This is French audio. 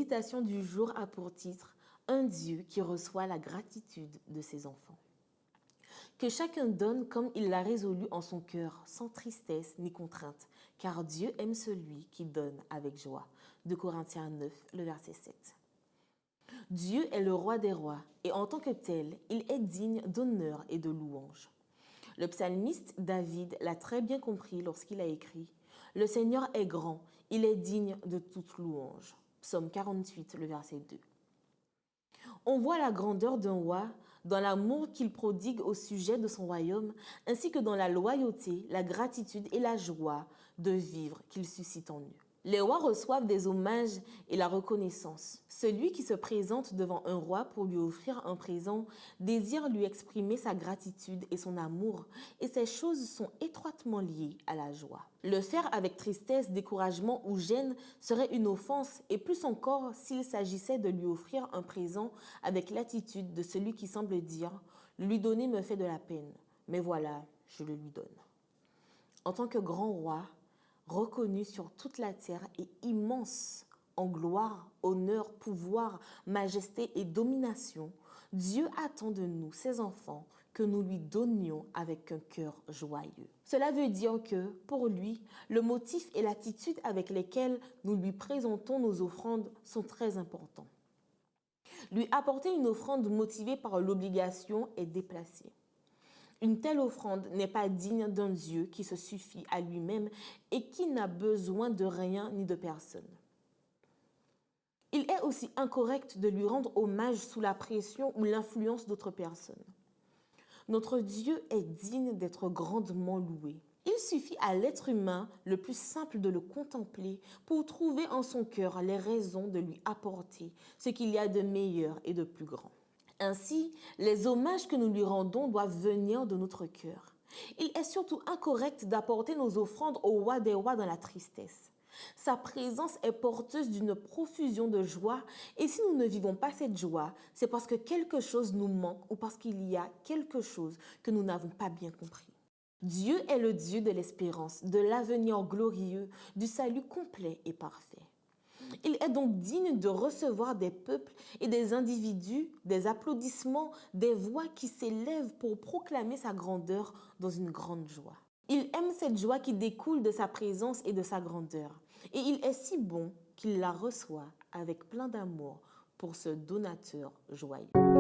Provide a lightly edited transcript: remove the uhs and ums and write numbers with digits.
méditation du jour a pour titre « Un Dieu qui reçoit la gratitude de ses enfants ». Que chacun donne comme il l'a résolu en son cœur, sans tristesse ni contrainte, car Dieu aime celui qui donne avec joie. 2 Corinthiens 9, le verset 7. Dieu est le roi des rois et en tant que tel, il est digne d'honneur et de louange. Le psalmiste David l'a très bien compris lorsqu'il a écrit « Le Seigneur est grand, il est digne de toute louange ». Psaume 48, le verset 2. On voit la grandeur d'un roi dans l'amour qu'il prodigue au sujet de son royaume, ainsi que dans la loyauté, la gratitude et la joie de vivre qu'il suscite en eux. Les rois reçoivent des hommages et la reconnaissance. Celui qui se présente devant un roi pour lui offrir un présent désire lui exprimer sa gratitude et son amour, et ces choses sont étroitement liées à la joie. Le faire avec tristesse, découragement ou gêne serait une offense, et plus encore s'il s'agissait de lui offrir un présent avec l'attitude de celui qui semble dire « lui donner me fait de la peine, mais voilà, je le lui donne ». En tant que grand roi, reconnu sur toute la terre et immense en gloire, honneur, pouvoir, majesté et domination, Dieu attend de nous, ses enfants, que nous lui donnions avec un cœur joyeux. Cela veut dire que, pour lui, le motif et l'attitude avec lesquels nous lui présentons nos offrandes sont très importants. Lui apporter une offrande motivée par l'obligation est déplacé. Une telle offrande n'est pas digne d'un Dieu qui se suffit à lui-même et qui n'a besoin de rien ni de personne. Il est aussi incorrect de lui rendre hommage sous la pression ou l'influence d'autres personnes. Notre Dieu est digne d'être grandement loué. Il suffit à l'être humain le plus simple de le contempler pour trouver en son cœur les raisons de lui apporter ce qu'il y a de meilleur et de plus grand. Ainsi, les hommages que nous lui rendons doivent venir de notre cœur. Il est surtout incorrect d'apporter nos offrandes au roi des rois dans la tristesse. Sa présence est porteuse d'une profusion de joie et si nous ne vivons pas cette joie, c'est parce que quelque chose nous manque ou parce qu'il y a quelque chose que nous n'avons pas bien compris. Dieu est le Dieu de l'espérance, de l'avenir glorieux, du salut complet et parfait. Il est donc digne de recevoir des peuples et des individus, des applaudissements, des voix qui s'élèvent pour proclamer sa grandeur dans une grande joie. Il aime cette joie qui découle de sa présence et de sa grandeur. Et il est si bon qu'il la reçoit avec plein d'amour pour ce donateur joyeux.